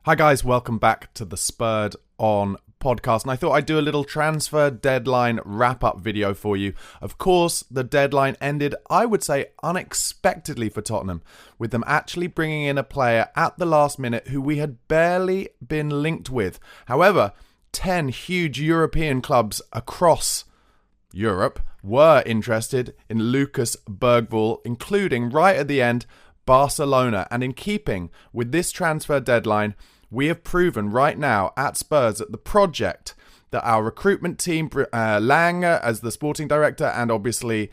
Hi guys, welcome back to the Spurred on podcast, and I thought I'd do a little transfer deadline wrap-up video for you. Of course, the deadline ended, I would say, unexpectedly for Tottenham, with them actually bringing in a player at the last minute who we had barely been linked with. However, 10 huge European clubs across Europe were interested in Lucas Bergvall, including, right at the end, Barcelona. And in keeping with this transfer deadline, we have proven right now at Spurs that the project that our recruitment team, Lang as the sporting director and obviously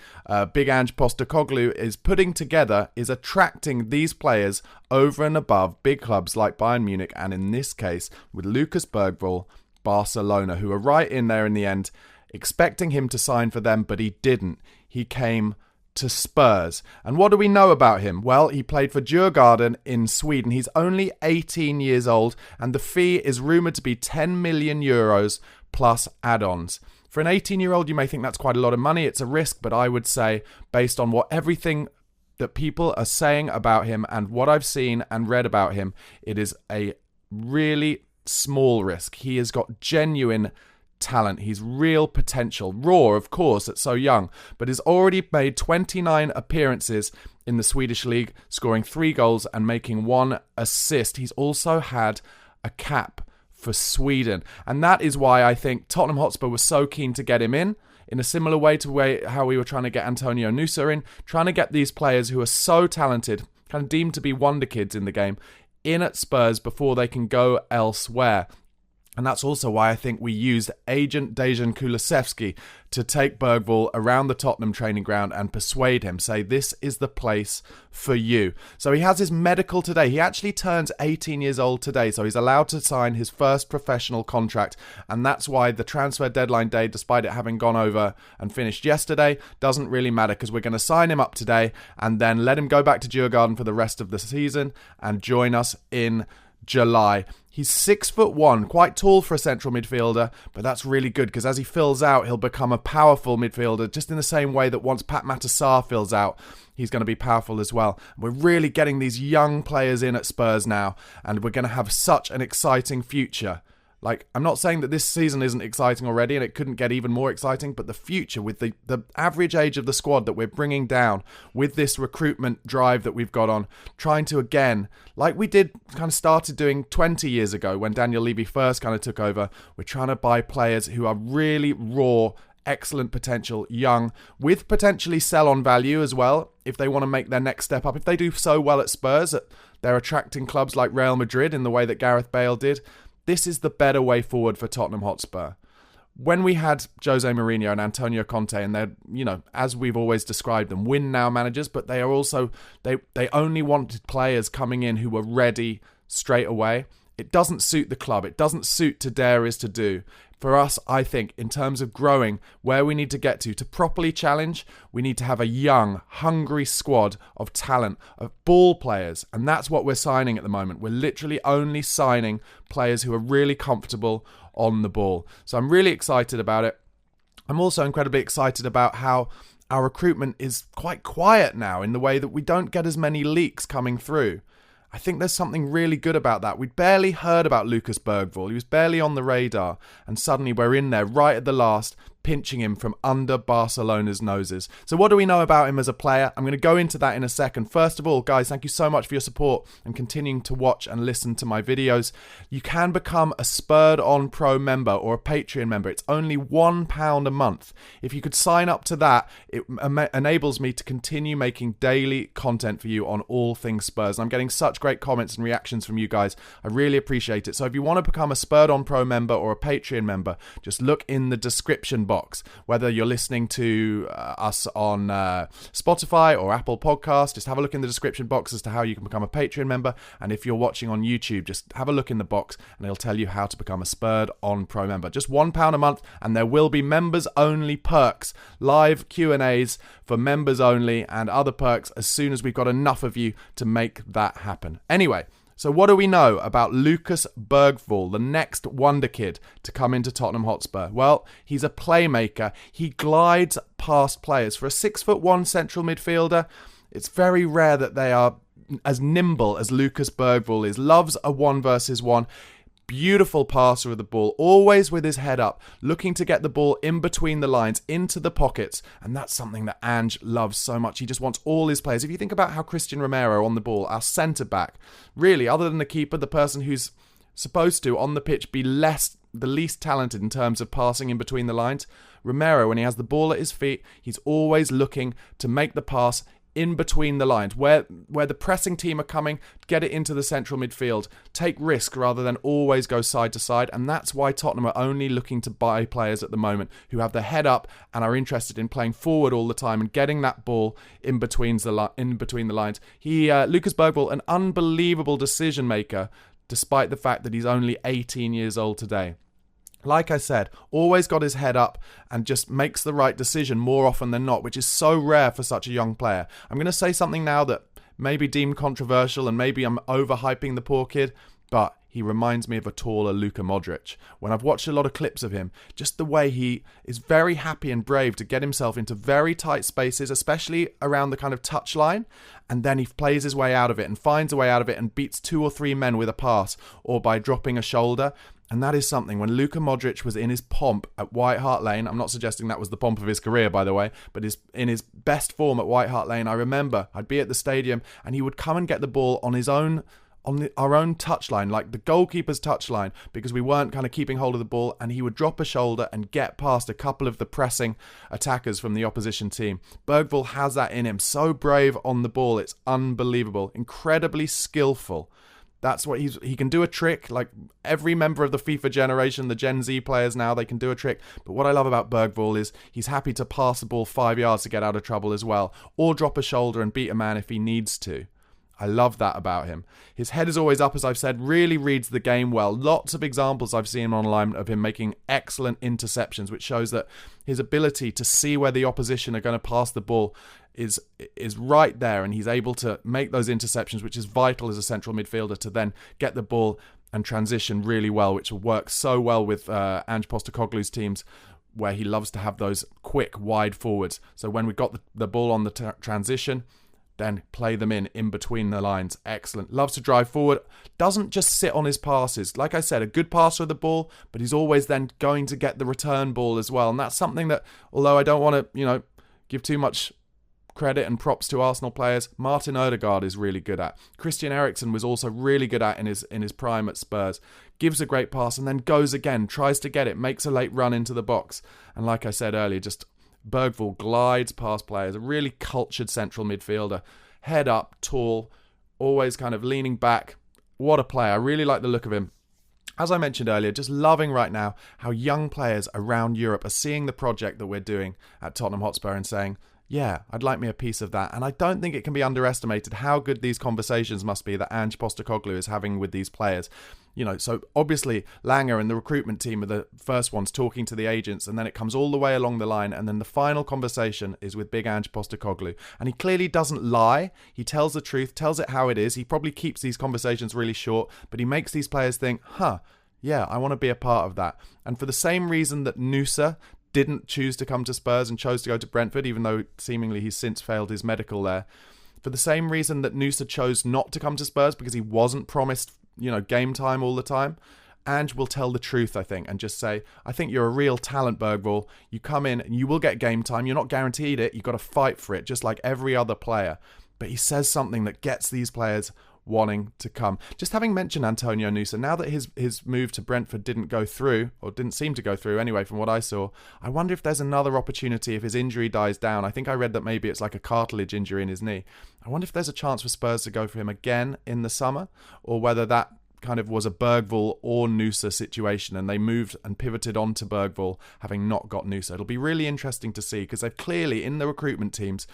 Big Ange Postecoglou is putting together is attracting these players over and above big clubs like Bayern Munich, and in this case with Lucas Bergvall, Barcelona, who are right in there in the end, expecting him to sign for them, but he didn't. He came to Spurs. And what do we know about him? Well, he played for Djurgården in Sweden. He's only 18 years old, and the fee is rumoured to be 10 million euros plus add-ons. For an 18-year-old, you may think that's quite a lot of money. It's a risk, but I would say, based on everything that people are saying about him and what I've seen and read about him, it is a really small risk. He has got genuine talent. He's real potential. Raw, of course, at so young, but has already made 29 appearances in the Swedish league, scoring 3 goals and making 1 assist. He's also had a cap for Sweden, and that is why I think Tottenham Hotspur was so keen to get him in a similar way to how we were trying to get Antonio Nusa in, trying to get these players who are so talented, kind of deemed to be wonder kids in the game, in at Spurs before they can go elsewhere. And that's also why I think we used agent Dejan Kulusevski to take Bergvall around the Tottenham training ground and persuade him, say, this is the place for you. So he has his medical today. He actually turns 18 years old today, so he's allowed to sign his first professional contract. And that's why the transfer deadline day, despite it having gone over and finished yesterday, doesn't really matter, because we're going to sign him up today and then let him go back to Djurgården for the rest of the season and join us in July. He's 6'1", quite tall for a central midfielder, but that's really good because as he fills out, he'll become a powerful midfielder, just in the same way that once Pat Matasar fills out, he's going to be powerful as well. We're really getting these young players in at Spurs now, and we're going to have such an exciting future. Like, I'm not saying that this season isn't exciting already and it couldn't get even more exciting, but the future with the average age of the squad that we're bringing down, with this recruitment drive that we've got on, trying to, again, like we did, kind of started doing 20 years ago when Daniel Levy first kind of took over, we're trying to buy players who are really raw, excellent potential, young, with potentially sell-on value as well, if they want to make their next step up. If they do so well at Spurs, they're attracting clubs like Real Madrid in the way that Gareth Bale did. This is the better way forward for Tottenham Hotspur. When we had Jose Mourinho and Antonio Conte, and they're, as we've always described them, win-now managers, but they are also, they only wanted players coming in who were ready straight away. It doesn't suit the club. It doesn't suit Tadei's to do. For us, I think, in terms of growing, where we need to get to properly challenge, we need to have a young, hungry squad of talent, of ball players. And that's what we're signing at the moment. We're literally only signing players who are really comfortable on the ball. So I'm really excited about it. I'm also incredibly excited about how our recruitment is quite quiet now, in the way that we don't get as many leaks coming through. I think there's something really good about that. We'd barely heard about Lucas Bergvall. He was barely on the radar. And suddenly we're in there right at the last, pinching him from under Barcelona's noses. So what do we know about him as a player? I'm going to go into that in a second. First of all, guys, thank you so much for your support and continuing to watch and listen to my videos. You can become a Spurred On Pro member or a Patreon member. It's only £1 a month. If you could sign up to that, it enables me to continue making daily content for you on all things Spurs. And I'm getting such great comments and reactions from you guys. I really appreciate it. So if you want to become a Spurred On Pro member or a Patreon member, just look in the description box. Whether you're listening to us on Spotify or Apple Podcasts, just have a look in the description box as to how you can become a Patreon member. And if you're watching on YouTube, just have a look in the box and it'll tell you how to become a Spurred On Pro member. Just £1 a month, and there will be members only perks, live Q&As for members only, and other perks as soon as we've got enough of you to make that happen. Anyway, so what do we know about Lucas Bergvall, the next wonder kid to come into Tottenham Hotspur? Well, he's a playmaker. He glides past players. For a 6'1" central midfielder, it's very rare that they are as nimble as Lucas Bergvall is, loves a 1v1. Beautiful passer of the ball, always with his head up, looking to get the ball in between the lines, into the pockets, and that's something that Ange loves so much. He just wants all his players. If you think about how Christian Romero on the ball, our centre-back, really, other than the keeper, the person who's supposed to, on the pitch, be the least talented in terms of passing in between the lines, Romero, when he has the ball at his feet, he's always looking to make the pass in between the lines, where the pressing team are coming, get it into the central midfield, take risk rather than always go side to side, and that's why Tottenham are only looking to buy players at the moment who have their head up and are interested in playing forward all the time and getting that ball in between the lines. Lucas Bergvall, an unbelievable decision maker, despite the fact that he's only 18 years old today. Like I said, always got his head up and just makes the right decision more often than not, which is so rare for such a young player. I'm going to say something now that may be deemed controversial and maybe I'm overhyping the poor kid, but he reminds me of a taller Luka Modric. When I've watched a lot of clips of him, just the way he is very happy and brave to get himself into very tight spaces, especially around the kind of touchline, and then he plays his way out of it and finds a way out of it and beats 2 or 3 men with a pass or by dropping a shoulder. And that is something, when Luka Modric was in his pomp at White Hart Lane, I'm not suggesting that was the pomp of his career, by the way, but in his best form at White Hart Lane, I remember I'd be at the stadium and he would come and get the ball on our own touchline, like the goalkeeper's touchline, because we weren't kind of keeping hold of the ball, and he would drop a shoulder and get past a couple of the pressing attackers from the opposition team. Bergvall has that in him. So brave on the ball. It's unbelievable. Incredibly skillful. That's what he can do a trick, like every member of the FIFA generation, the Gen Z players now, they can do a trick. But what I love about Bergvall is he's happy to pass the ball 5 yards to get out of trouble as well, or drop a shoulder and beat a man if he needs to. I love that about him. His head is always up, as I've said, really reads the game well. Lots of examples I've seen online of him making excellent interceptions, which shows that his ability to see where the opposition are going to pass the ball is right there, and he's able to make those interceptions, which is vital as a central midfielder to then get the ball and transition really well, which will work so well with Ange Postecoglou's teams, where he loves to have those quick, wide forwards. So when we got the ball on the transition, then play them in between the lines. Excellent. Loves to drive forward. Doesn't just sit on his passes. Like I said, a good passer of the ball, but he's always then going to get the return ball as well. And that's something that, although I don't want to, give too much credit and props to Arsenal players, Martin Odegaard is really good at. Christian Eriksen was also really good at in his prime at Spurs. Gives a great pass and then goes again, tries to get it, makes a late run into the box. And like I said earlier, just Bergvall glides past players, a really cultured central midfielder. Head up, tall, always kind of leaning back. What a player. I really like the look of him. As I mentioned earlier, just loving right now how young players around Europe are seeing the project that we're doing at Tottenham Hotspur and saying, yeah, I'd like me a piece of that. And I don't think it can be underestimated how good these conversations must be that Ange Postecoglou is having with these players. So obviously Langer and the recruitment team are the first ones talking to the agents, and then it comes all the way along the line, and then the final conversation is with big Ange Postecoglou. And he clearly doesn't lie. He tells the truth, tells it how it is. He probably keeps these conversations really short, but he makes these players think, yeah, I want to be a part of that. And for the same reason that Nusa didn't choose to come to Spurs and chose to go to Brentford, even though seemingly he's since failed his medical there. For the same reason that Nusa chose not to come to Spurs because he wasn't promised, game time all the time, Ange will tell the truth, I think, and just say, I think you're a real talent, Bergvall. You come in and you will get game time. You're not guaranteed it. You've got to fight for it, just like every other player. But he says something that gets these players wanting to come. Just having mentioned Antonio Nusa, now that his move to Brentford didn't go through, or didn't seem to go through anyway from what I saw, I wonder if there's another opportunity if his injury dies down. I think I read that maybe it's like a cartilage injury in his knee. I wonder if there's a chance for Spurs to go for him again in the summer, or whether that kind of was a Bergvall or Nusa situation and they moved and pivoted onto Bergvall having not got Nusa. It'll be really interesting to see, because they've clearly, in the recruitment teams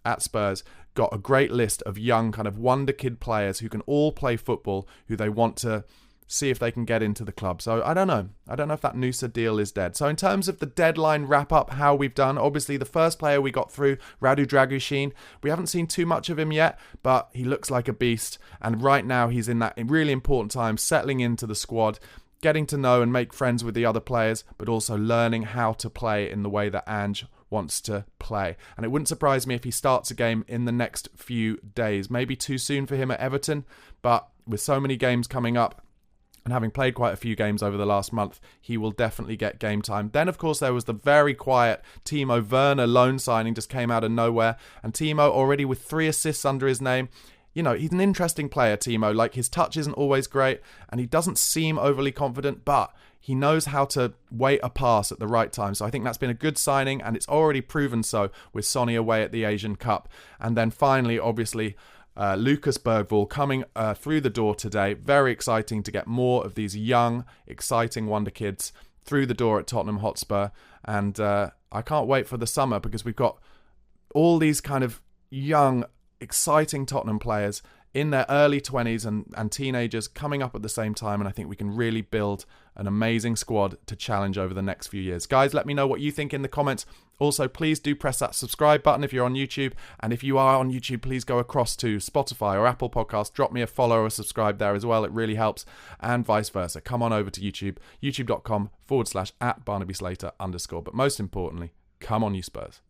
at Spurs, got a great list of young kind of Wonderkid players who can all play football, who they want to see if they can get into the club. So I don't know if that Nusa deal is dead. So in terms of the deadline wrap up, how we've done, obviously the first player we got through, Radu Dragushin, we haven't seen too much of him yet, but he looks like a beast. And right now he's in that really important time, settling into the squad, getting to know and make friends with the other players, but also learning how to play in the way that Ange wants to play. And it wouldn't surprise me if he starts a game in the next few days. Maybe too soon for him at Everton, but with so many games coming up, and having played quite a few games over the last month, he will definitely get game time. Then, of course, there was the very quiet Timo Werner loan signing, just came out of nowhere. And Timo already with 3 assists under his name. You know, he's an interesting player, Timo. Like, his touch isn't always great, and he doesn't seem overly confident, but he knows how to wait a pass at the right time. So I think that's been a good signing, and it's already proven so with Sonny away at the Asian Cup. And then finally, obviously, Lucas Bergvall coming through the door today. Very exciting to get more of these young, exciting wonder kids through the door at Tottenham Hotspur. And I can't wait for the summer, because we've got all these kind of young, exciting Tottenham players in their early 20s and teenagers coming up at the same time, and I think we can really build an amazing squad to challenge over the next few years. Guys, let me know what you think in the comments. Also, please do press that subscribe button if you're on YouTube, and if you are on YouTube, please go across to Spotify or Apple Podcasts, drop me a follow or subscribe there as well, it really helps, and vice versa. Come on over to YouTube, youtube.com/@BarnabySlater_. But most importantly, come on you Spurs.